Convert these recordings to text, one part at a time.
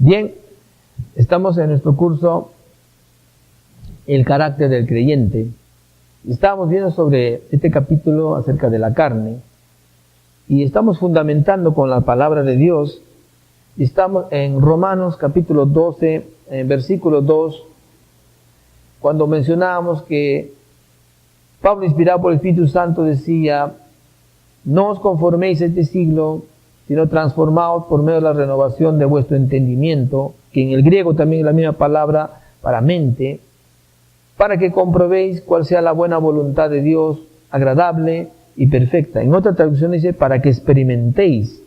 Bien, estamos en nuestro curso El carácter del creyente. Estábamos viendo sobre este capítulo acerca de la carne y estamos fundamentando con la palabra de Dios. Estamos en Romanos capítulo 12, en versículo 2, cuando mencionábamos que Pablo, inspirado por el Espíritu Santo, decía: no os conforméis a este siglo, sino transformaos por medio de la renovación de vuestro entendimiento, que en el griego también es la misma palabra para mente, para que comprobéis cuál sea la buena voluntad de Dios, agradable y perfecta. En otra traducción dice, para que experimentéis,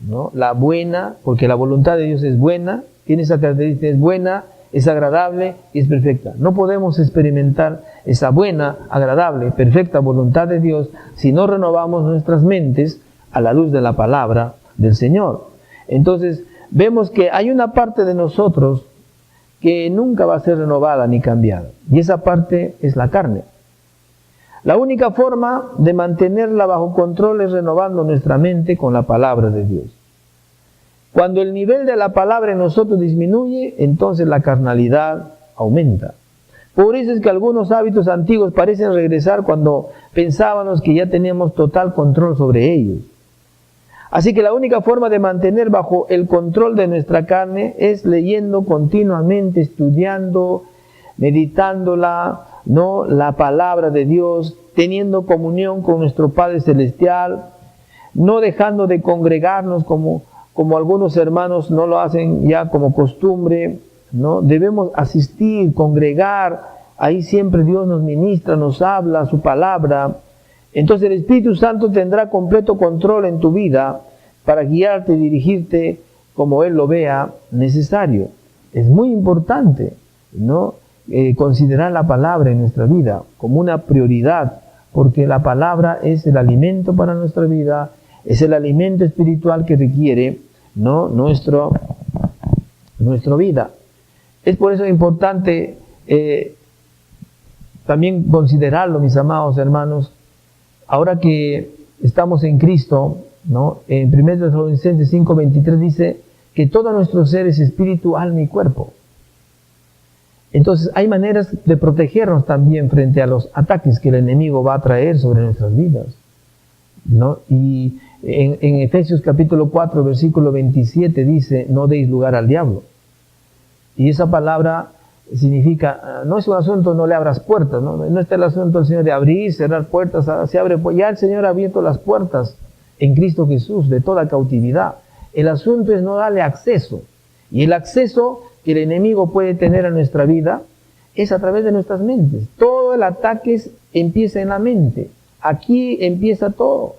¿no?, la buena, porque la voluntad de Dios es buena, tiene esa característica, es buena, es agradable y es perfecta. No podemos experimentar esa buena, agradable, perfecta voluntad de Dios si no renovamos nuestras mentes a la luz de la palabra del Señor. Entonces, vemos que hay una parte de nosotros que nunca va a ser renovada ni cambiada, y esa parte es la carne. La única forma de mantenerla bajo control es renovando nuestra mente con la palabra de Dios. Cuando el nivel de la palabra en nosotros disminuye, entonces la carnalidad aumenta. Por eso es que algunos hábitos antiguos parecen regresar cuando pensábamos que ya teníamos total control sobre ellos. Así que la única forma de mantener bajo el control de nuestra carne es leyendo continuamente, estudiando, meditándola, ¿no?, la palabra de Dios, teniendo comunión con nuestro Padre Celestial, no dejando de congregarnos como algunos hermanos no lo hacen ya como costumbre, ¿no? Debemos asistir, congregar, ahí siempre Dios nos ministra, nos habla su palabra. Entonces el Espíritu Santo tendrá completo control en tu vida para guiarte y dirigirte como Él lo vea necesario. Es muy importante, ¿no?, considerar la palabra en nuestra vida como una prioridad, porque la palabra es el alimento para nuestra vida, es el alimento espiritual que requiere, ¿no?, nuestra vida. Es por eso importante también considerarlo, mis amados hermanos, ahora que estamos en Cristo, ¿no? En 1 Tesalonicenses 5:23 dice que todo nuestro ser es espíritu, alma y cuerpo. Entonces hay maneras de protegernos también frente a los ataques que el enemigo va a traer sobre nuestras vidas, ¿no? Y en Efesios capítulo 4, versículo 27 dice, no deis lugar al diablo. Y esa palabra significa, no es un asunto, no le abras puertas, no está el asunto del Señor de abrir, cerrar puertas, se abre, ya el Señor ha abierto las puertas en Cristo Jesús de toda cautividad. El asunto es no darle acceso. Y el acceso que el enemigo puede tener a nuestra vida es a través de nuestras mentes. Todo el ataque empieza en la mente. Aquí empieza todo,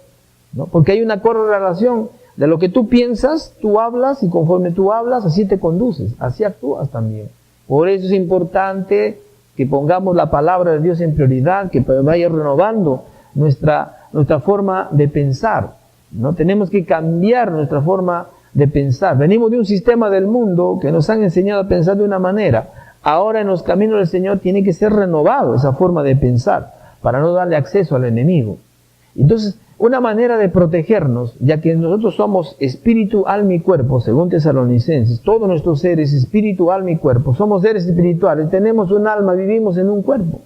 ¿no? Porque hay una correlación de lo que tú piensas, tú hablas, y conforme tú hablas, así te conduces, así actúas también. Por eso es importante que pongamos la palabra de Dios en prioridad, que vaya renovando nuestra forma de pensar, ¿no? Tenemos que cambiar nuestra forma de pensar. Venimos de un sistema del mundo que nos han enseñado a pensar de una manera. Ahora en los caminos del Señor tiene que ser renovado esa forma de pensar para no darle acceso al enemigo. Entonces, una manera de protegernos, ya que nosotros somos espíritu, alma y cuerpo, según Tesalonicenses, todo nuestro ser es espíritu, alma y cuerpo, somos seres espirituales, tenemos un alma, vivimos en un cuerpo.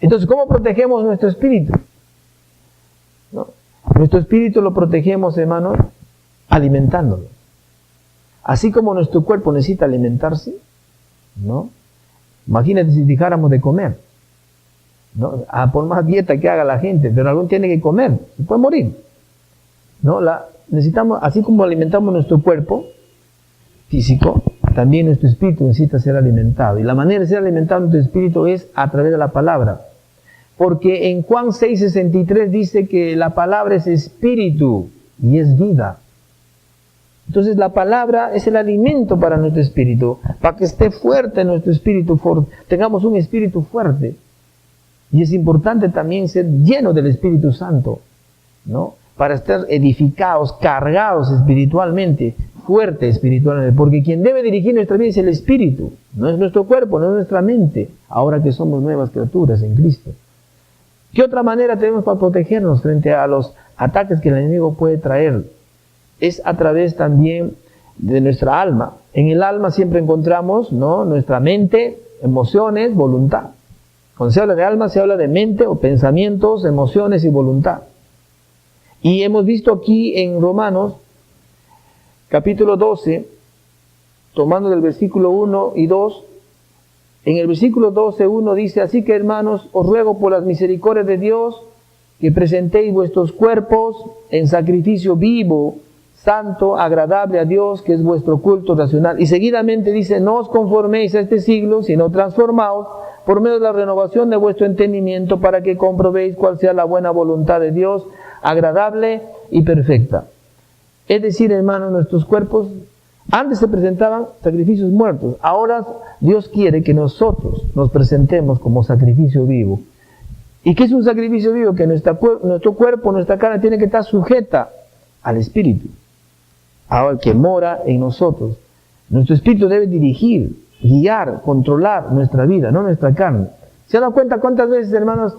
Entonces, ¿cómo protegemos nuestro espíritu? ¿No? Nuestro espíritu lo protegemos, hermanos, alimentándolo. Así como nuestro cuerpo necesita alimentarse, ¿no? Imagínate si dejáramos de comer, ¿no? Por más dieta que haga la gente, pero algún tiene que comer, se puede morir, ¿no? Necesitamos, así como alimentamos nuestro cuerpo físico, también nuestro espíritu necesita ser alimentado. Y la manera de ser alimentado nuestro espíritu es a través de la palabra. Porque en Juan 6:63 dice que la palabra es espíritu y es vida. Entonces la palabra es el alimento para nuestro espíritu, para que esté fuerte nuestro espíritu, tengamos un espíritu fuerte. Y es importante también ser lleno del Espíritu Santo, ¿no? Para estar edificados, cargados espiritualmente, fuertes espiritualmente, porque quien debe dirigir nuestra vida es el Espíritu, no es nuestro cuerpo, no es nuestra mente, ahora que somos nuevas criaturas en Cristo. ¿Qué otra manera tenemos para protegernos frente a los ataques que el enemigo puede traer? Es a través también de nuestra alma. En el alma siempre encontramos, ¿no?, nuestra mente, emociones, voluntad. Cuando se habla de alma, se habla de mente o pensamientos, emociones y voluntad. Y hemos visto aquí en Romanos, capítulo 12, tomando del versículo 1 y 2, en el versículo 12, 1 dice: así que, hermanos, os ruego por las misericordias de Dios que presentéis vuestros cuerpos en sacrificio vivo, santo, agradable a Dios, que es vuestro culto racional. Y seguidamente dice: no os conforméis a este siglo, sino transformaos por medio de la renovación de vuestro entendimiento, para que comprobéis cuál sea la buena voluntad de Dios, agradable y perfecta. Es decir, hermanos, nuestros cuerpos antes se presentaban sacrificios muertos. Ahora Dios quiere que nosotros nos presentemos como sacrificio vivo. ¿Y qué es un sacrificio vivo? Que nuestro cuerpo, nuestra carne tiene que estar sujeta al Espíritu, al que mora en nosotros. Nuestro Espíritu debe dirigir, guiar, controlar nuestra vida, no nuestra carne. ¿Se dan cuenta cuántas veces, hermanos,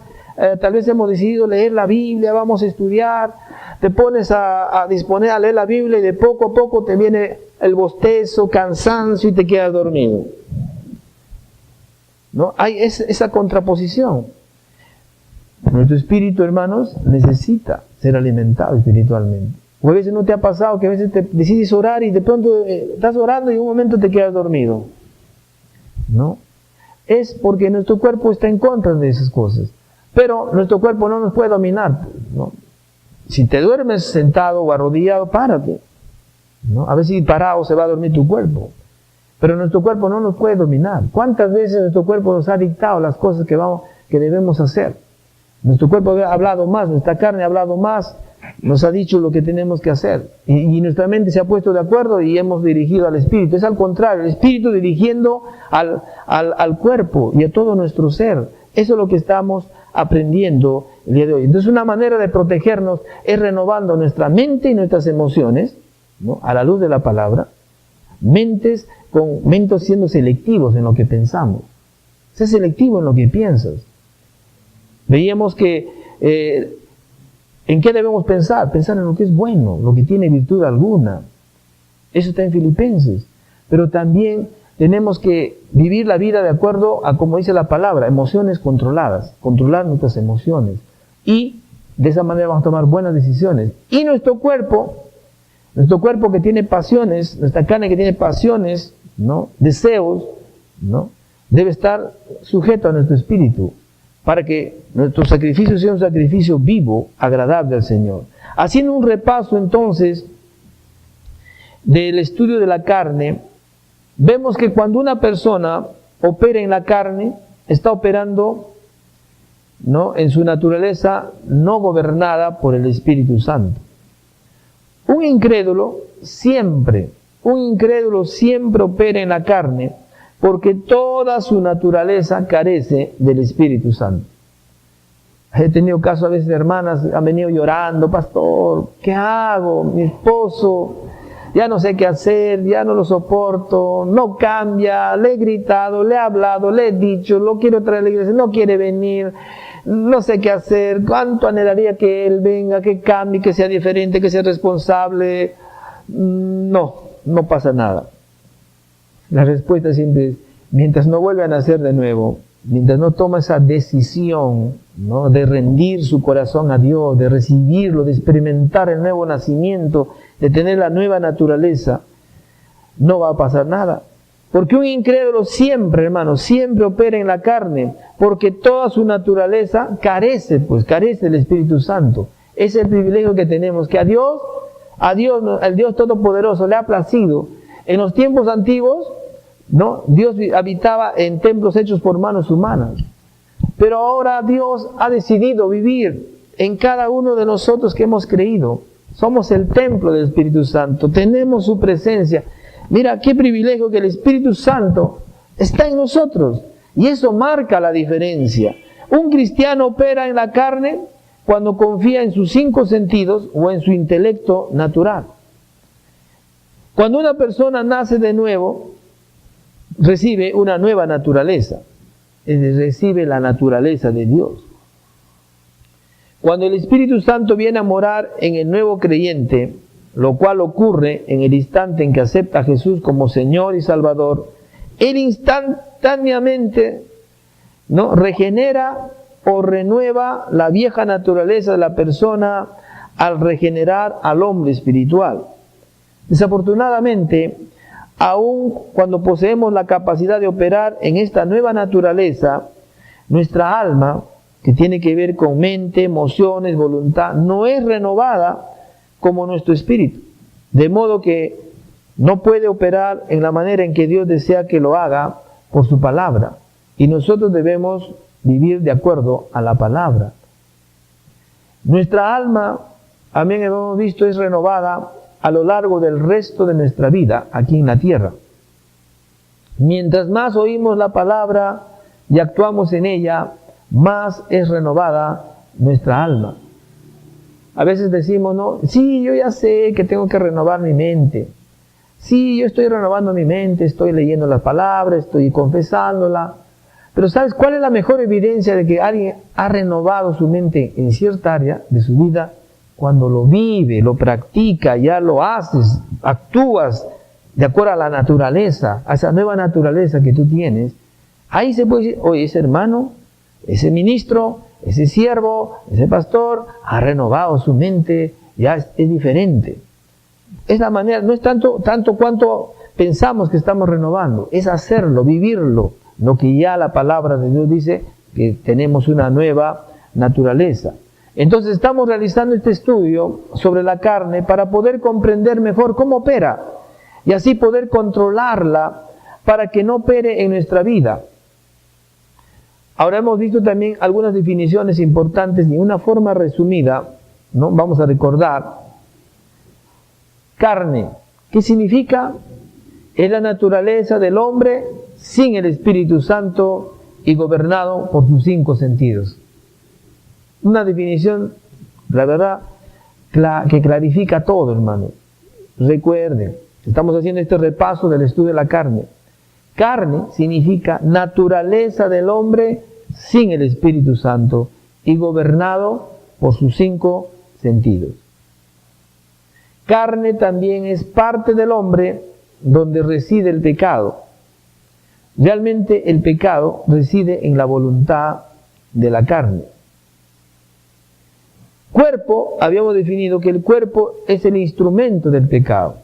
tal vez hemos decidido leer la Biblia, vamos a estudiar, te pones a disponer a leer la Biblia y de poco a poco te viene el bostezo, cansancio y te quedas dormido? ¿No? Hay esa contraposición. Nuestro espíritu, hermanos, necesita ser alimentado espiritualmente. O a veces no te ha pasado que a veces te decides orar y de pronto estás orando y en un momento te quedas dormido, ¿no? Es porque nuestro cuerpo está en contra de esas cosas. Pero nuestro cuerpo no nos puede dominar, ¿no? Si te duermes sentado o arrodillado, párate, ¿no? A ver si parado se va a dormir tu cuerpo. Pero nuestro cuerpo no nos puede dominar. ¿Cuántas veces nuestro cuerpo nos ha dictado las cosas que debemos hacer? Nuestro cuerpo ha hablado más, nuestra carne ha hablado más, nos ha dicho lo que tenemos que hacer. Y nuestra mente se ha puesto de acuerdo y hemos dirigido al espíritu. Es al contrario, el espíritu dirigiendo al cuerpo y a todo nuestro ser. Eso es lo que estamos aprendiendo el día de hoy. Entonces, una manera de protegernos es renovando nuestra mente y nuestras emociones, ¿no?, a la luz de la palabra. Mentes siendo selectivos en lo que pensamos. Sé selectivo en lo que piensas. Veíamos que ¿en qué debemos pensar? Pensar en lo que es bueno, lo que tiene virtud alguna. Eso está en Filipenses. Pero también tenemos que vivir la vida de acuerdo a, como dice la palabra, emociones controladas, controlar nuestras emociones. Y de esa manera vamos a tomar buenas decisiones. Y nuestro cuerpo que tiene pasiones, nuestra carne que tiene pasiones, ¿no?, deseos, ¿no?, debe estar sujeto a nuestro espíritu, para que nuestro sacrificio sea un sacrificio vivo, agradable al Señor. Haciendo un repaso entonces del estudio de la carne, vemos que cuando una persona opera en la carne, está operando, ¿no?, en su naturaleza no gobernada por el Espíritu Santo. Un incrédulo siempre opera en la carne, porque toda su naturaleza carece del Espíritu Santo. He tenido casos a veces de hermanas han venido llorando: pastor, ¿qué hago? Mi esposo, ya no sé qué hacer, ya no lo soporto, no cambia, le he gritado, le he hablado, le he dicho, lo quiero traer a la iglesia, no quiere venir, no sé qué hacer, cuánto anhelaría que él venga, que cambie, que sea diferente, que sea responsable. No pasa nada. La respuesta siempre es: mientras no vuelva a nacer de nuevo, mientras no toma esa decisión, ¿no?, de rendir su corazón a Dios, de recibirlo, de experimentar el nuevo nacimiento, de tener la nueva naturaleza, no va a pasar nada. Porque un incrédulo siempre, hermano, siempre opera en la carne, porque toda su naturaleza carece del Espíritu Santo. Ese es el privilegio que tenemos, que a Dios, el Dios Todopoderoso, le ha placido. En los tiempos antiguos, ¿no?, Dios habitaba en templos hechos por manos humanas. Pero ahora Dios ha decidido vivir en cada uno de nosotros que hemos creído. Somos el templo del Espíritu Santo, tenemos su presencia. Mira qué privilegio que el Espíritu Santo está en nosotros. Y eso marca la diferencia. Un cristiano opera en la carne cuando confía en sus 5 sentidos o en su intelecto natural. Cuando una persona nace de nuevo, recibe una nueva naturaleza, recibe la naturaleza de Dios. Cuando el Espíritu Santo viene a morar en el nuevo creyente, lo cual ocurre en el instante en que acepta a Jesús como Señor y Salvador, Él instantáneamente, ¿no?, regenera o renueva la vieja naturaleza de la persona al regenerar al hombre espiritual. Desafortunadamente, aun cuando poseemos la capacidad de operar en esta nueva naturaleza, nuestra alma, que tiene que ver con mente, emociones, voluntad, no es renovada como nuestro espíritu, de modo que no puede operar en la manera en que Dios desea que lo haga por su palabra, y nosotros debemos vivir de acuerdo a la palabra. Nuestra alma, también hemos visto, es renovada a lo largo del resto de nuestra vida aquí en la tierra. Mientras más oímos la palabra y actuamos en ella, más es renovada nuestra alma. A veces decimos, no, sí, yo ya sé que tengo que renovar mi mente. Sí, yo estoy renovando mi mente, estoy leyendo la palabra, estoy confesándola. Pero ¿sabes cuál es la mejor evidencia de que alguien ha renovado su mente en cierta área de su vida? Cuando lo vive, lo practica, ya lo haces, actúas de acuerdo a la naturaleza, a esa nueva naturaleza que tú tienes. Ahí se puede decir, oye, ese hermano, ese ministro, ese siervo, ese pastor, ha renovado su mente, ya es diferente. Es la manera, no es tanto cuanto pensamos que estamos renovando, es hacerlo, vivirlo, lo que ya la palabra de Dios dice, que tenemos una nueva naturaleza. Entonces estamos realizando este estudio sobre la carne para poder comprender mejor cómo opera y así poder controlarla para que no opere en nuestra vida. Ahora hemos visto también algunas definiciones importantes y una forma resumida, ¿no? Vamos a recordar. Carne, ¿qué significa? Es la naturaleza del hombre sin el Espíritu Santo y gobernado por sus 5 sentidos. Una definición, la verdad, que clarifica todo, hermano. Recuerden, estamos haciendo este repaso del estudio de la carne. Carne significa naturaleza del hombre sin el Espíritu Santo y gobernado por sus 5 sentidos. Carne también es parte del hombre donde reside el pecado. Realmente el pecado reside en la voluntad de la carne. Cuerpo, habíamos definido que el cuerpo es el instrumento del pecado.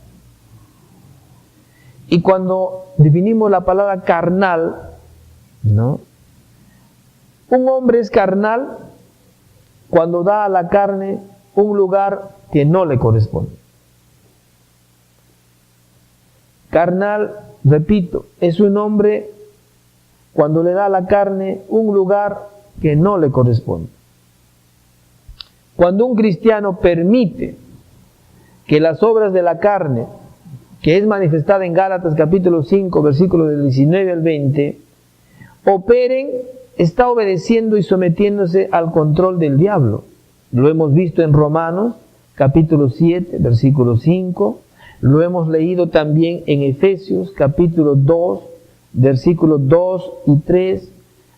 Y cuando definimos la palabra carnal, ¿no?, un hombre es carnal cuando da a la carne un lugar que no le corresponde. Carnal, repito, es un hombre cuando le da a la carne un lugar que no le corresponde. Cuando un cristiano permite que las obras de la carne, que es manifestada en Gálatas capítulo 5, versículos del 19 al 20, operen, está obedeciendo y sometiéndose al control del diablo. Lo hemos visto en Romanos capítulo 7, versículo 5, lo hemos leído también en Efesios capítulo 2, versículos 2 y 3,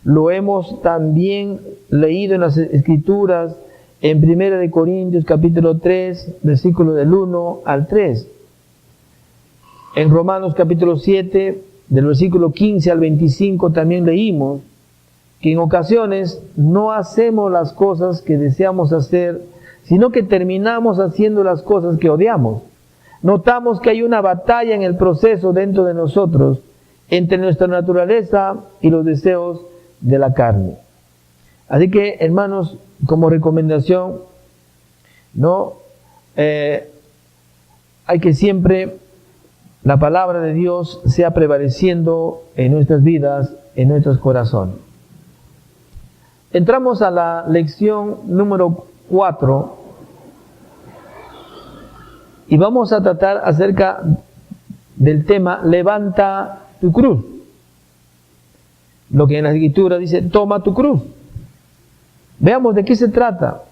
lo hemos también leído en las Escrituras en 1 Corintios capítulo 3, versículos del 1 al 3. En Romanos capítulo 7, del versículo 15 al 25 también leímos que en ocasiones no hacemos las cosas que deseamos hacer, sino que terminamos haciendo las cosas que odiamos. Notamos que hay una batalla en el proceso dentro de nosotros entre nuestra naturaleza y los deseos de la carne. Así que, hermanos, como recomendación, ¿no? Hay que siempre la palabra de Dios sea prevaleciendo en nuestras vidas, en nuestros corazones. Entramos a la lección número 4 y vamos a tratar acerca del tema levanta tu cruz. Lo que en la Escritura dice, toma tu cruz. Veamos de qué se trata.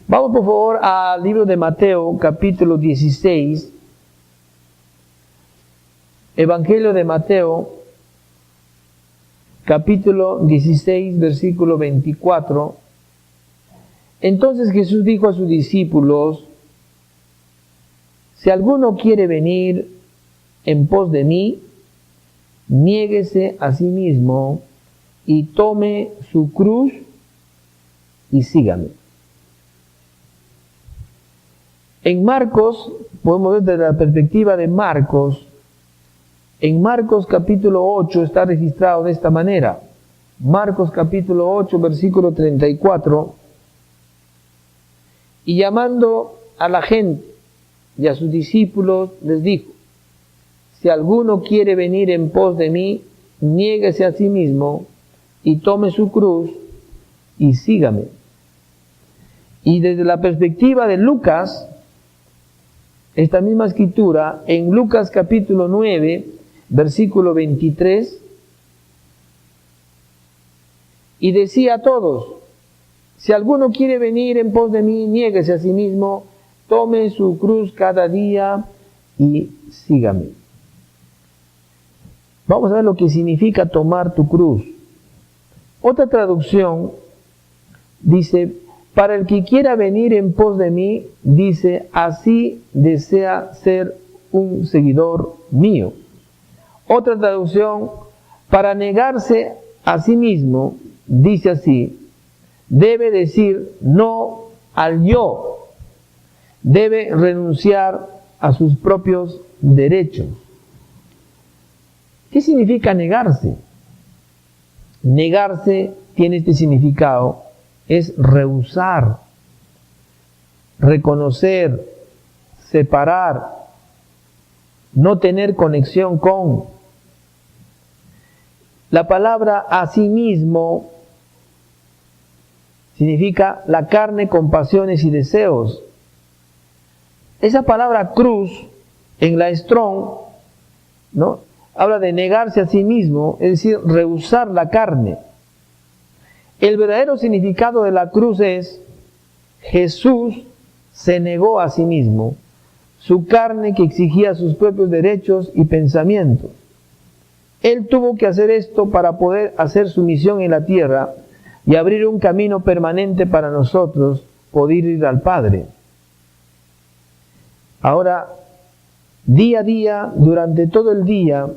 Vamos por favor al libro de Mateo capítulo 16. Evangelio de Mateo capítulo 16, versículo 24. Entonces Jesús dijo a sus discípulos, Si alguno quiere venir en pos de mí, niéguese a sí mismo y tome su cruz y sígame. En Marcos, podemos ver desde la perspectiva de Marcos, en Marcos capítulo 8 está registrado de esta manera. Marcos capítulo 8, versículo 34. Y llamando a la gente y a sus discípulos, les dijo: si alguno quiere venir en pos de mí, niéguese a sí mismo y tome su cruz y sígame. Y desde la perspectiva de Lucas, esta misma escritura, en Lucas capítulo 9, versículo 23, y decía a todos: si alguno quiere venir en pos de mí, niéguese a sí mismo, tome su cruz cada día y sígame. Vamos a ver lo que significa tomar tu cruz. Otra traducción dice: para el que quiera venir en pos de mí, dice, así desea ser un seguidor mío. Otra traducción: para negarse a sí mismo, dice así, debe decir no al yo, debe renunciar a sus propios derechos. ¿Qué significa negarse? Negarse tiene este significado: es rehusar, reconocer, separar, no tener conexión con. La palabra asimismo significa la carne con pasiones y deseos. Esa palabra cruz en la Strong, ¿no?, habla de negarse a sí mismo, es decir, rehusar la carne. El verdadero significado de la cruz es: Jesús se negó a sí mismo, su carne que exigía sus propios derechos y pensamientos. Él tuvo que hacer esto para poder hacer su misión en la tierra y abrir un camino permanente para nosotros poder ir al Padre. Ahora, día a día, durante todo el día,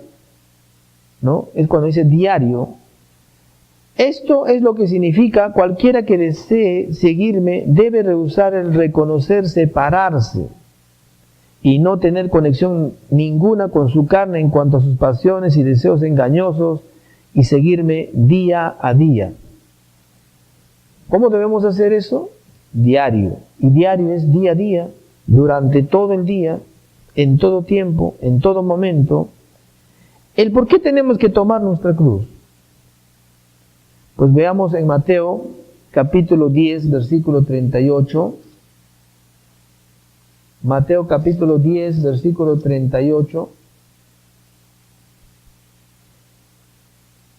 ¿no?, es cuando dice diario. Esto es lo que significa: cualquiera que desee seguirme debe rehusar el reconocer, separarse y no tener conexión ninguna con su carne en cuanto a sus pasiones y deseos engañosos, y seguirme día a día. ¿Cómo debemos hacer eso? Diario. Y diario es día a día, durante todo el día, en todo tiempo, en todo momento. ¿El por qué tenemos que tomar nuestra cruz? Pues veamos en Mateo capítulo 10, versículo 38. Mateo capítulo 10, versículo 38.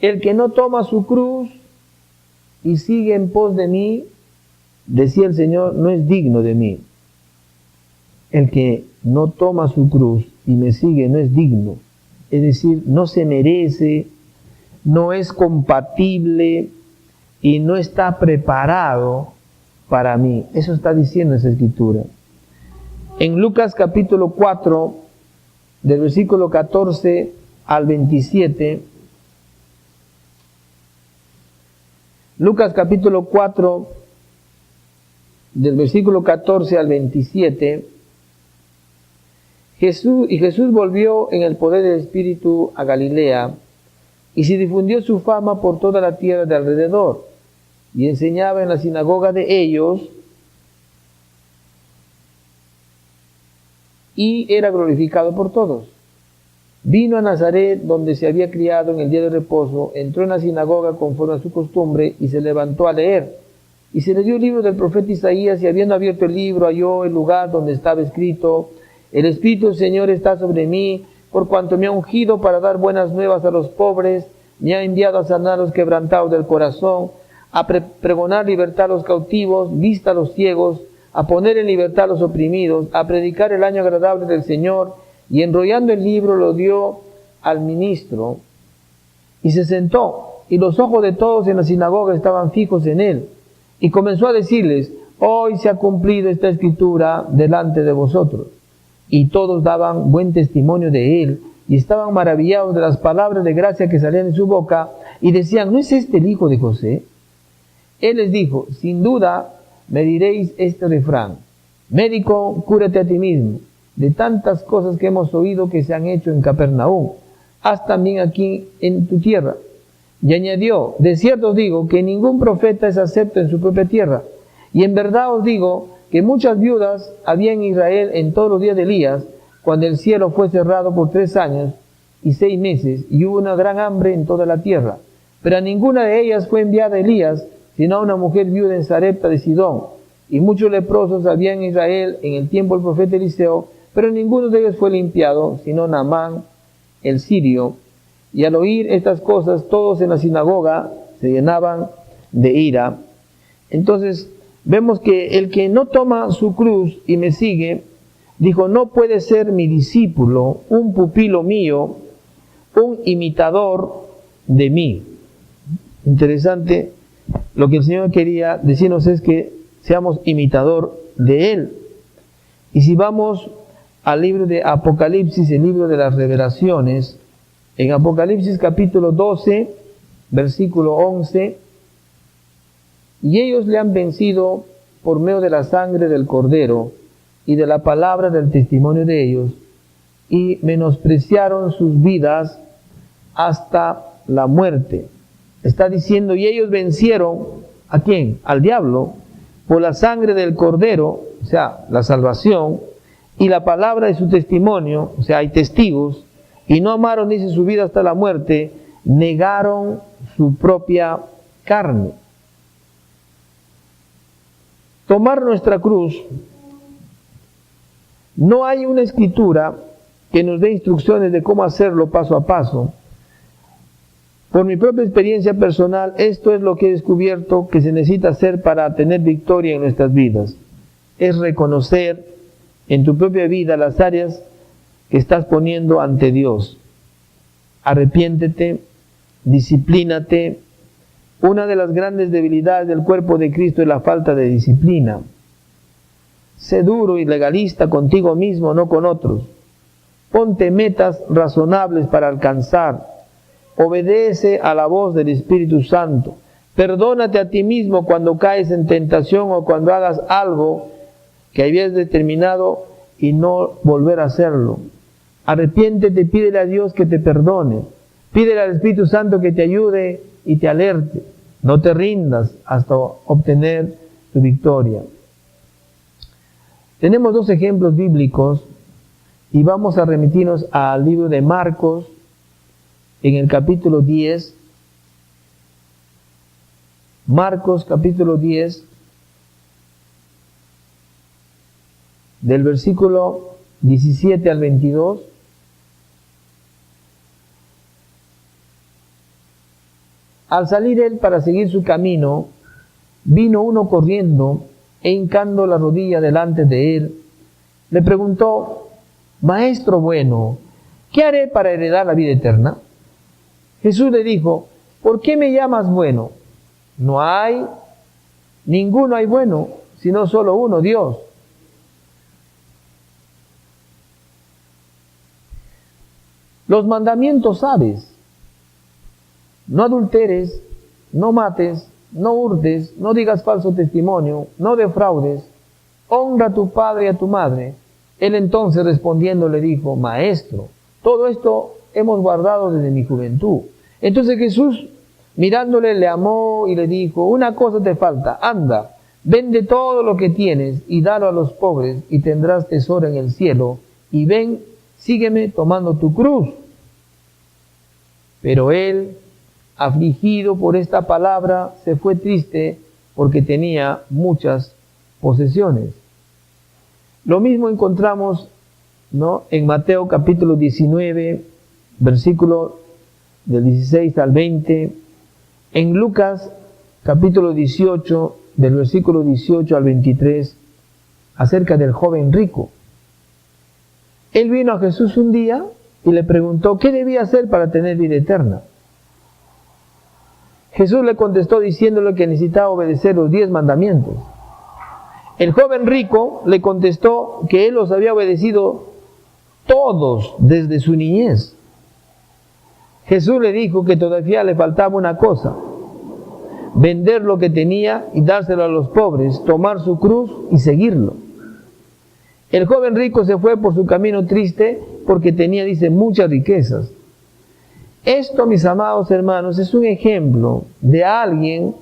El que no toma su cruz y sigue en pos de mí, decía el Señor, no es digno de mí. El que no toma su cruz y me sigue no es digno. Es decir, no se merece, no es compatible y no está preparado para mí. Eso está diciendo esa escritura. En Lucas capítulo 4, del versículo 14 al 27, Lucas capítulo 4, del versículo 14 al 27, Jesús volvió en el poder del Espíritu a Galilea, y se difundió su fama por toda la tierra de alrededor, y enseñaba en la sinagoga de ellos, y era glorificado por todos. Vino a Nazaret, donde se había criado en el día de reposo, entró en la sinagoga conforme a su costumbre, y se levantó a leer. Y se le dio el libro del profeta Isaías, y habiendo abierto el libro, halló el lugar donde estaba escrito: el Espíritu del Señor está sobre mí, por cuanto me ha ungido para dar buenas nuevas a los pobres, me ha enviado a sanar a los quebrantados del corazón, a pregonar libertad a los cautivos, vista a los ciegos, a poner en libertad a los oprimidos, a predicar el año agradable del Señor. Y enrollando el libro lo dio al ministro, y se sentó, y los ojos de todos en la sinagoga estaban fijos en él, y comenzó a decirles: hoy se ha cumplido esta escritura delante de vosotros. y todos daban buen testimonio de él, y estaban maravillados de las palabras de gracia que salían de su boca, y decían, ¿no es este el hijo de José? Él les dijo, sin duda me diréis este refrán, médico, cúrate a ti mismo, de tantas cosas que hemos oído que se han hecho en Capernaum, haz también aquí en tu tierra. Y añadió, de cierto os digo que ningún profeta es acepto en su propia tierra, y en verdad os digo que muchas viudas había en Israel en todos los días de Elías, cuando el cielo fue cerrado por 3 años y 6 meses, y hubo una gran hambre en toda la tierra. Pero a ninguna de ellas fue enviada Elías, sino a una mujer viuda en Sarepta de Sidón. Y muchos leprosos había en Israel en el tiempo del profeta Eliseo, pero ninguno de ellos fue limpiado, sino Naamán el sirio. Y al oír estas cosas, todos en la sinagoga se llenaban de ira. Entonces, vemos que el que no toma su cruz y me sigue, dijo, no puede ser mi discípulo, un pupilo mío, un imitador de mí. Interesante, lo que el Señor quería decirnos es que seamos imitador de Él. Y si vamos al libro de Apocalipsis, el libro de las revelaciones, en Apocalipsis capítulo 12, versículo 11, y ellos le han vencido por medio de la sangre del Cordero y de la palabra del testimonio de ellos, y menospreciaron sus vidas hasta la muerte. Está diciendo, y ellos vencieron, ¿a quién? Al diablo, por la sangre del Cordero, o sea, la salvación, y la palabra de su testimonio, o sea, hay testigos, y no amaron, dice, su vida hasta la muerte, negaron su propia carne. Tomar nuestra cruz, no hay una escritura que nos dé instrucciones de cómo hacerlo paso a paso. Por mi propia experiencia personal, esto es lo que he descubierto que se necesita hacer para tener victoria en nuestras vidas. Es reconocer en tu propia vida las áreas que estás poniendo ante Dios. Arrepiéntete, disciplínate. Una de las grandes debilidades del cuerpo de Cristo es la falta de disciplina. Sé duro y legalista contigo mismo, no con otros. Ponte metas razonables para alcanzar. Obedece a la voz del Espíritu Santo. Perdónate a ti mismo cuando caes en tentación o cuando hagas algo que habías determinado y no volver a hacerlo. Arrepiéntete, pídele a Dios que te perdone. Pídele al Espíritu Santo que te ayude y te alerte. No te rindas hasta obtener tu victoria. Tenemos 2 ejemplos bíblicos y vamos a remitirnos al libro de Marcos en el capítulo 10. Marcos capítulo 10, del versículo 17 al 22. Al salir él para seguir su camino, vino uno corriendo e hincando la rodilla delante de él, le preguntó, Maestro bueno, ¿qué haré para heredar la vida eterna? Jesús le dijo, ¿por qué me llamas bueno? No hay, ninguno hay bueno, sino solo uno, Dios. Los mandamientos sabes. No adulteres, no mates, no hurtes, no digas falso testimonio, no defraudes, honra a tu padre y a tu madre. Él entonces respondiendo le dijo, Maestro, todo esto hemos guardado desde mi juventud. Entonces Jesús, mirándole, le amó y le dijo, una cosa te falta, anda, vende todo lo que tienes y dalo a los pobres y tendrás tesoro en el cielo, y ven, sígueme tomando tu cruz. Pero él, afligido por esta palabra, se fue triste porque tenía muchas posesiones. Lo mismo encontramos, ¿no?, en Mateo capítulo 19, versículo del 16 al 20, en Lucas capítulo 18, del versículo 18 al 23, acerca del joven rico. Él vino a Jesús un día y le preguntó, ¿qué debía hacer para tener vida eterna? Jesús le contestó diciéndole que necesitaba obedecer los 10 mandamientos. El joven rico le contestó que él los había obedecido todos desde su niñez. Jesús le dijo que todavía le faltaba una cosa: vender lo que tenía y dárselo a los pobres, tomar su cruz y seguirlo. El joven rico se fue por su camino triste porque tenía, dice, muchas riquezas. Esto, mis amados hermanos, es un ejemplo de alguien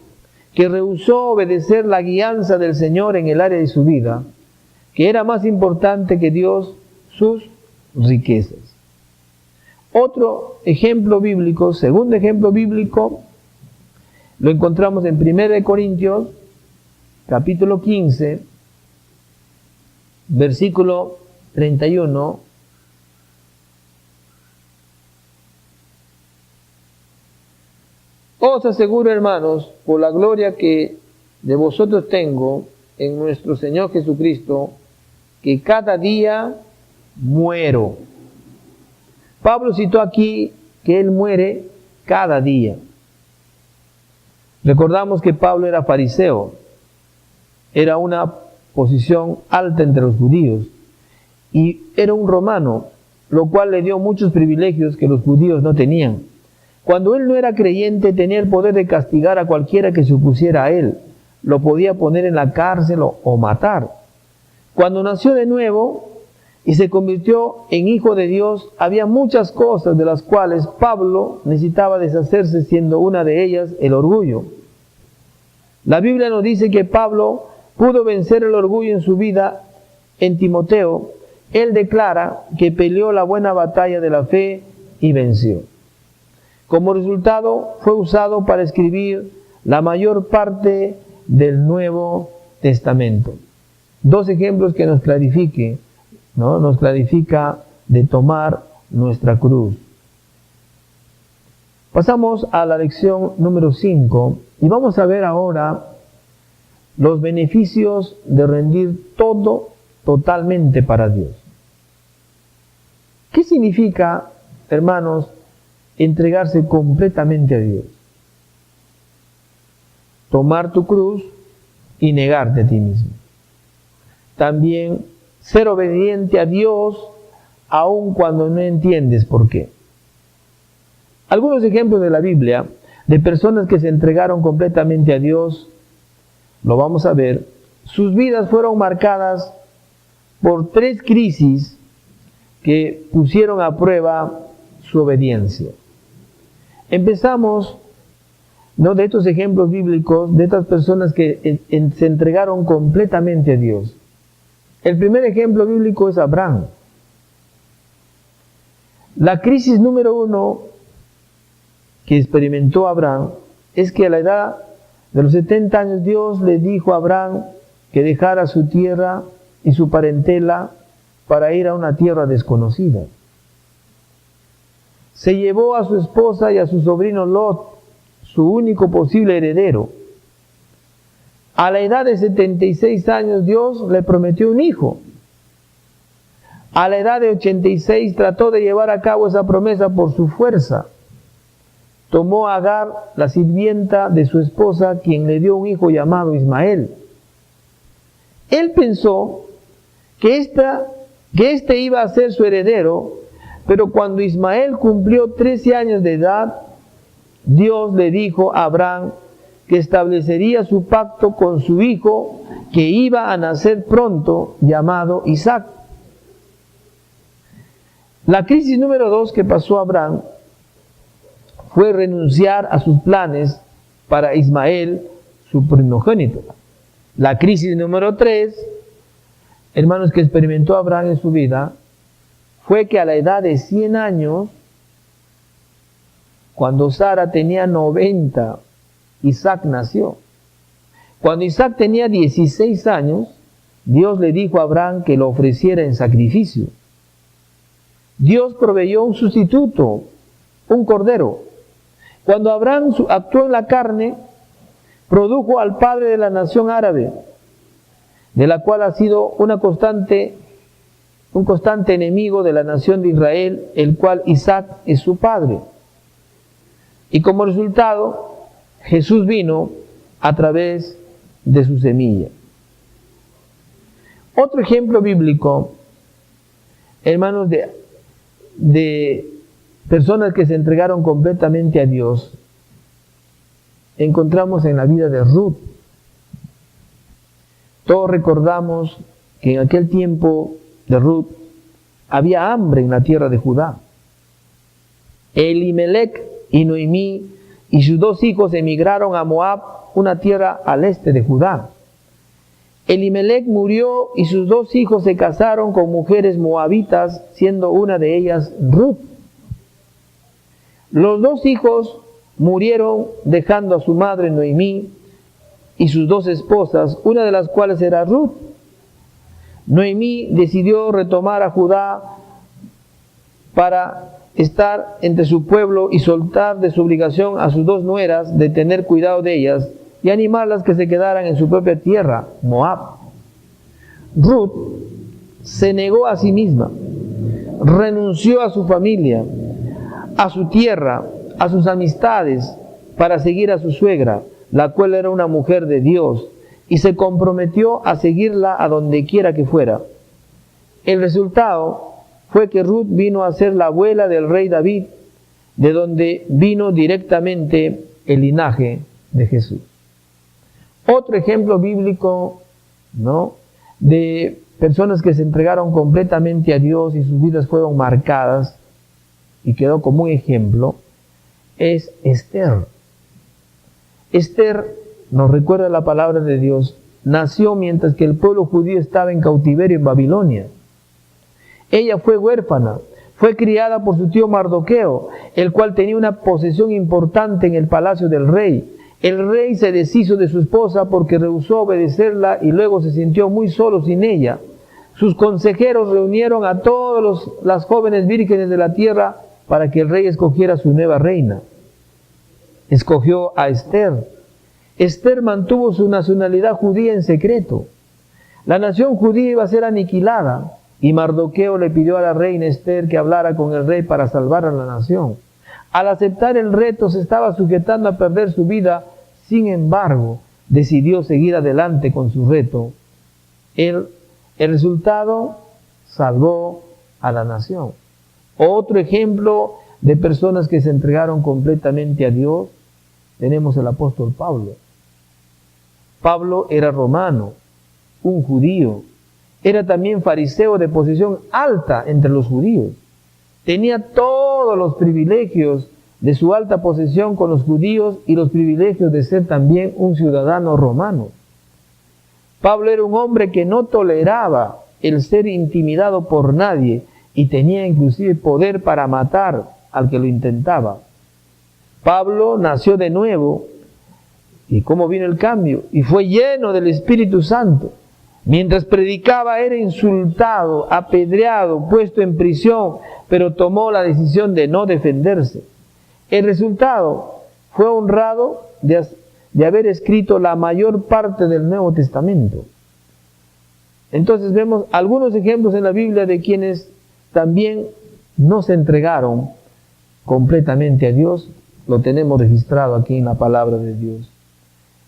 que rehusó obedecer la guianza del Señor en el área de su vida, que era más importante que Dios sus riquezas. Otro ejemplo bíblico, segundo ejemplo bíblico, lo encontramos en 1 Corintios, capítulo 15, versículo 31. Os aseguro, hermanos, por la gloria que de vosotros tengo en nuestro Señor Jesucristo, que cada día muero. Pablo citó aquí que él muere cada día. Recordamos que Pablo era fariseo, era una posición alta entre los judíos y era un romano, lo cual le dio muchos privilegios que los judíos no tenían. Cuando él no era creyente, tenía el poder de castigar a cualquiera que se opusiera a él, lo podía poner en la cárcel o matar. Cuando nació de nuevo y se convirtió en hijo de Dios, había muchas cosas de las cuales Pablo necesitaba deshacerse, siendo una de ellas el orgullo. La Biblia nos dice que Pablo pudo vencer el orgullo en su vida. En Timoteo, él declara que peleó la buena batalla de la fe y venció. Como resultado, fue usado para escribir la mayor parte del Nuevo Testamento. Dos ejemplos que nos clarifica de tomar nuestra cruz. Pasamos a la lección número 5 y vamos a ver ahora los beneficios de rendir todo totalmente para Dios. ¿Qué significa, hermanos, entregarse completamente a Dios? Tomar tu cruz y negarte a ti mismo. También ser obediente a Dios aun cuando no entiendes por qué. Algunos ejemplos de la Biblia de personas que se entregaron completamente a Dios, lo vamos a ver. Sus vidas fueron marcadas por 3 crisis que pusieron a prueba su obediencia. Empezamos, de estos ejemplos bíblicos, de estas personas que se entregaron completamente a Dios. El primer ejemplo bíblico es Abraham. La crisis número 1 que experimentó Abraham es que a la edad de los 70 años Dios le dijo a Abraham que dejara su tierra y su parentela para ir a una tierra desconocida. Se llevó a su esposa y a su sobrino Lot, su único posible heredero. A la edad de 76 años Dios le prometió un hijo. A la edad de 86 trató de llevar a cabo esa promesa por su fuerza. Tomó a Agar, la sirvienta de su esposa, quien le dio un hijo llamado Ismael. Él pensó que este iba a ser su heredero, pero cuando Ismael cumplió 13 años de edad, Dios le dijo a Abraham que establecería su pacto con su hijo que iba a nacer pronto, llamado Isaac. La crisis número 2 que pasó a Abraham fue renunciar a sus planes para Ismael, su primogénito. La crisis número 3, hermanos, que experimentó Abraham en su vida, fue que a la edad de 100 años, cuando Sara tenía 90, Isaac nació. Cuando Isaac tenía 16 años, Dios le dijo a Abraham que lo ofreciera en sacrificio. Dios proveyó un sustituto, un cordero. Cuando Abraham actuó en la carne, produjo al padre de la nación árabe, de la cual ha sido un constante enemigo de la nación de Israel, el cual Isaac es su padre. Y como resultado, Jesús vino a través de su semilla. Otro ejemplo bíblico hermanos, de personas que se entregaron completamente a Dios, encontramos en la vida de Ruth. Todos recordamos que en aquel tiempo de Ruth había hambre en la tierra de Judá. Elimelech y Noemí y sus 2 hijos emigraron a Moab, una tierra al este de Judá. Elimelech murió y sus 2 hijos se casaron con mujeres moabitas, siendo una de ellas Ruth. Los 2 hijos murieron dejando a su madre Noemí y sus 2 esposas, una de las cuales era Ruth. Noemí decidió retomar a Judá para estar entre su pueblo y soltar de su obligación a sus 2 nueras de tener cuidado de ellas y animarlas que se quedaran en su propia tierra, Moab. Ruth se negó a sí misma, renunció a su familia, a su tierra, a sus amistades, para seguir a su suegra, la cual era una mujer de Dios, y se comprometió a seguirla a donde quiera que fuera. El resultado fue que Ruth vino a ser la abuela del rey David, de donde vino directamente el linaje de Jesús. Otro ejemplo bíblico, ¿no?, de personas que se entregaron completamente a Dios y sus vidas fueron marcadas y quedó como un ejemplo, es Esther. Esther, nos recuerda la palabra de Dios, nació mientras que el pueblo judío estaba en cautiverio en Babilonia. Ella fue huérfana, fue criada por su tío Mardoqueo, el cual tenía una posesión importante en el palacio del rey. El rey se deshizo de su esposa porque rehusó obedecerla y luego se sintió muy solo sin ella. Sus consejeros reunieron a todas las jóvenes vírgenes de la tierra para que el rey escogiera su nueva reina. Escogió a Esther. Esther mantuvo su nacionalidad judía en secreto. La nación judía iba a ser aniquilada y Mardoqueo le pidió a la reina Esther que hablara con el rey para salvar a la nación. Al aceptar el reto se estaba sujetando a perder su vida, sin embargo, decidió seguir adelante con su reto. El resultado salvó a la nación. Otro ejemplo de personas que se entregaron completamente a Dios, tenemos el apóstol Pablo. Pablo era romano, un judío. Era también fariseo de posición alta entre los judíos. Tenía todos los privilegios de su alta posición con los judíos y los privilegios de ser también un ciudadano romano. Pablo era un hombre que no toleraba el ser intimidado por nadie y tenía inclusive poder para matar al que lo intentaba. Pablo nació de nuevo, y cómo vino el cambio, y fue lleno del Espíritu Santo. Mientras predicaba era insultado, apedreado, puesto en prisión, pero tomó la decisión de no defenderse. El resultado fue honrado de haber escrito la mayor parte del Nuevo Testamento. Entonces vemos algunos ejemplos en la Biblia de quienes también no se entregaron completamente a Dios. Lo tenemos registrado aquí en la palabra de Dios.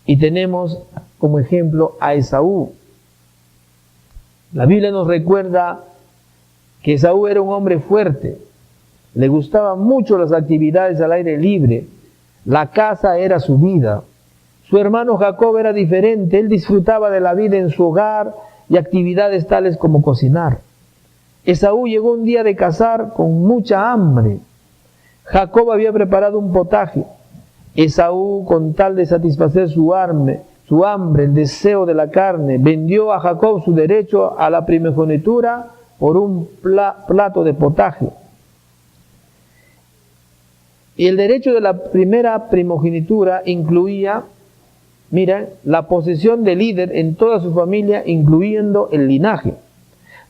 Y tenemos como ejemplo a Esaú. La Biblia nos recuerda que Esaú era un hombre fuerte, le gustaban mucho las actividades al aire libre, la caza era su vida. Su hermano Jacob era diferente, él disfrutaba de la vida en su hogar y actividades tales como cocinar. Esaú llegó un día de cazar con mucha hambre. Jacob había preparado un potaje. Esaú, con tal de satisfacer su hambre, el deseo de la carne, vendió a Jacob su derecho a la primogenitura por un plato de potaje. Y el derecho de la primera primogenitura incluía, miren, la posesión de líder en toda su familia, incluyendo el linaje.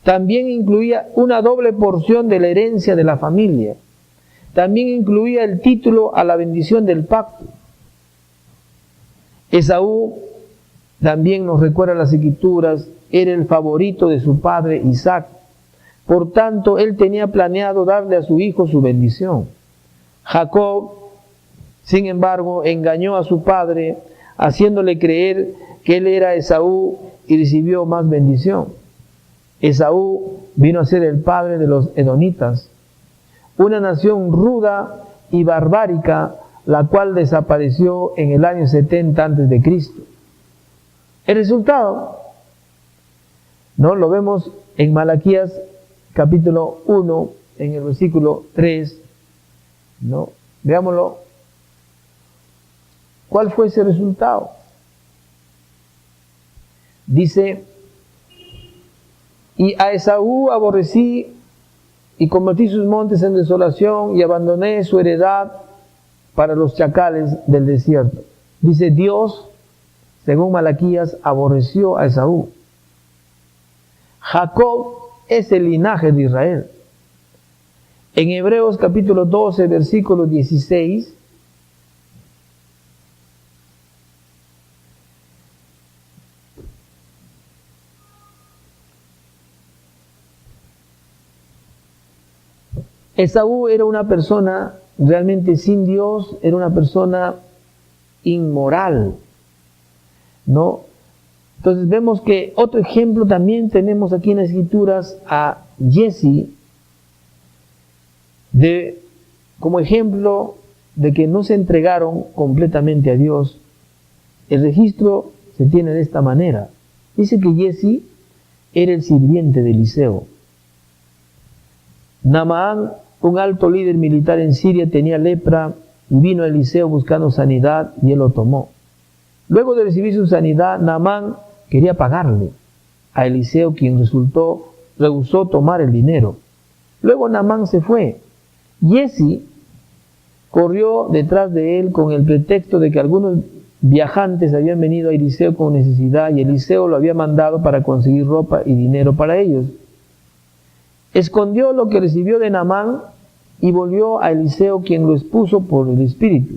También incluía una doble porción de la herencia de la familia. También incluía el título a la bendición del pacto. Esaú, también nos recuerda las Escrituras, era el favorito de su padre Isaac. Por tanto, él tenía planeado darle a su hijo su bendición. Jacob, sin embargo, engañó a su padre, haciéndole creer que él era Esaú y recibió más bendición. Esaú vino a ser el padre de los edonitas, una nación ruda y barbárica, la cual desapareció en el año 70 antes de Cristo. El resultado, ¿no? Lo vemos en Malaquías capítulo 1, en el versículo 3, ¿no? Veámoslo. ¿Cuál fue ese resultado? Dice: y a Esaú aborrecí y convertí sus montes en desolación y abandoné su heredad para los chacales del desierto. Dice Dios, según Malaquías, aborreció a Esaú. Jacob es el linaje de Israel. En Hebreos capítulo 12, versículo 16, Esaú era una persona realmente sin Dios, era una persona inmoral, ¿no? Entonces vemos que otro ejemplo también tenemos aquí en las Escrituras a Jesse, como ejemplo de que no se entregaron completamente a Dios. El registro se tiene de esta manera. Dice que Jesse era el sirviente de Eliseo. Naamán, un alto líder militar en Siria, tenía lepra y vino a Eliseo buscando sanidad y él lo tomó. Luego de recibir su sanidad, Naamán quería pagarle a Eliseo, quien rehusó tomar el dinero. Luego Naamán se fue. Jesse corrió detrás de él con el pretexto de que algunos viajantes habían venido a Eliseo con necesidad y Eliseo lo había mandado para conseguir ropa y dinero para ellos. Escondió lo que recibió de Naamán y volvió a Eliseo, quien lo expuso por el espíritu.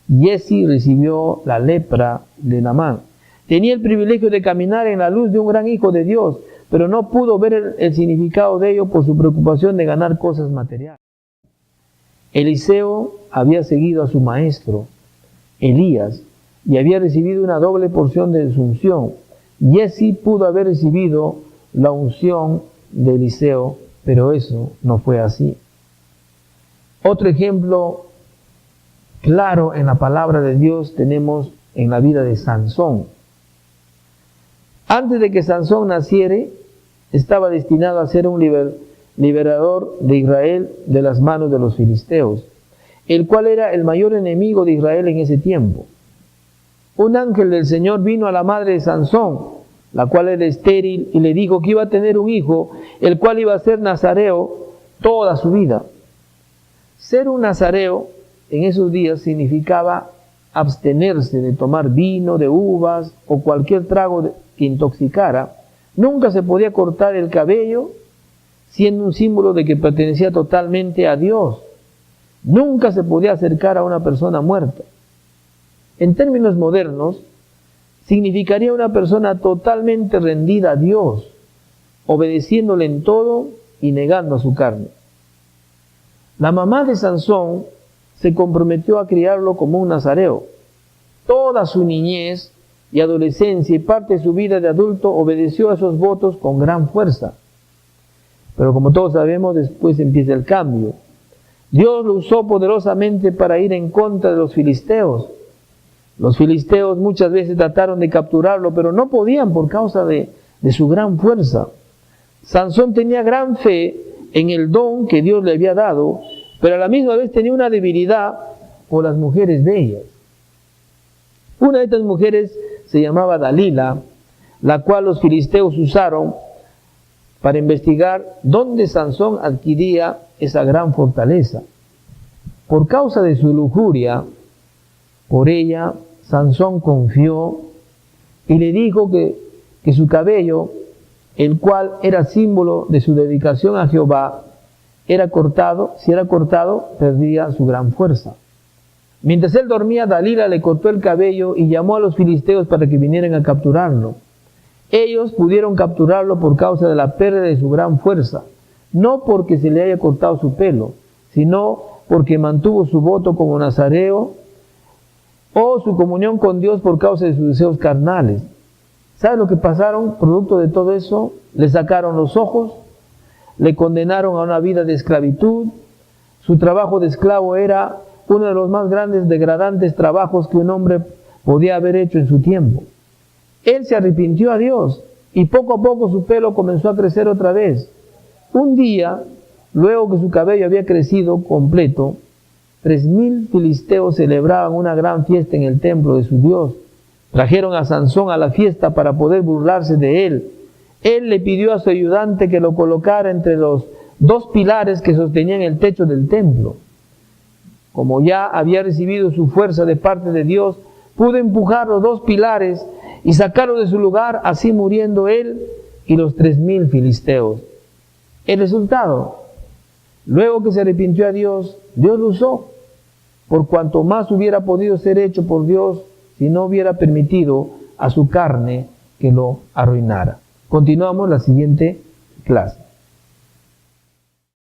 Jesse recibió la lepra de Naamán. Tenía el privilegio de caminar en la luz de un gran hijo de Dios, pero no pudo ver el significado de ello por su preocupación de ganar cosas materiales. Eliseo había seguido a su maestro, Elías, y había recibido una doble porción de su unción. Jesse pudo haber recibido la unción de Eliseo, pero eso no fue así. Otro ejemplo claro en la palabra de Dios tenemos en la vida de Sansón. Antes de que Sansón naciere, estaba destinado a ser un liberador de Israel de las manos de los filisteos, el cual era el mayor enemigo de Israel en ese tiempo. Un ángel del Señor vino a la madre de Sansón, la cual era estéril, y le dijo que iba a tener un hijo, el cual iba a ser nazareo toda su vida. Ser un nazareo en esos días significaba abstenerse de tomar vino, de uvas o cualquier trago que intoxicara. Nunca se podía cortar el cabello, siendo un símbolo de que pertenecía totalmente a Dios. Nunca se podía acercar a una persona muerta. En términos modernos, significaría una persona totalmente rendida a Dios, obedeciéndole en todo y negando a su carne. La mamá de Sansón se comprometió a criarlo como un nazareo. Toda su niñez y adolescencia y parte de su vida de adulto obedeció a esos votos con gran fuerza. Pero como todos sabemos, después empieza el cambio. Dios lo usó poderosamente para ir en contra de los filisteos. Los filisteos muchas veces trataron de capturarlo, pero no podían por causa de su gran fuerza. Sansón tenía gran fe en el don que Dios le había dado, pero a la misma vez tenía una debilidad por las mujeres bellas. Una de estas mujeres se llamaba Dalila, la cual los filisteos usaron para investigar dónde Sansón adquiría esa gran fortaleza. Por causa de su lujuria, por ella, Sansón confió y le dijo que su cabello, el cual era símbolo de su dedicación a Jehová, era cortado. Si era cortado, perdía su gran fuerza. Mientras él dormía, Dalila le cortó el cabello y llamó a los filisteos para que vinieran a capturarlo. Ellos pudieron capturarlo por causa de la pérdida de su gran fuerza, no porque se le haya cortado su pelo, sino porque mantuvo su voto como nazareo o su comunión con Dios por causa de sus deseos carnales. ¿Sabe lo que pasaron? Producto de todo eso, le sacaron los ojos, le condenaron a una vida de esclavitud. Su trabajo de esclavo era uno de los más grandes, degradantes trabajos que un hombre podía haber hecho en su tiempo. Él se arrepintió a Dios y poco a poco su pelo comenzó a crecer otra vez. Un día, luego que su cabello había crecido completo, 3000 filisteos celebraban una gran fiesta en el templo de su Dios. Trajeron a Sansón a la fiesta para poder burlarse de él. Él le pidió a su ayudante que lo colocara entre los 2 pilares que sostenían el techo del templo. Como ya había recibido su fuerza de parte de Dios, pudo empujar los 2 pilares y sacarlo de su lugar, así muriendo él y los 3000 filisteos. El resultado, luego que se arrepintió a Dios, Dios lo usó, por cuanto más hubiera podido ser hecho por Dios si no hubiera permitido a su carne que lo arruinara. Continuamos la siguiente clase.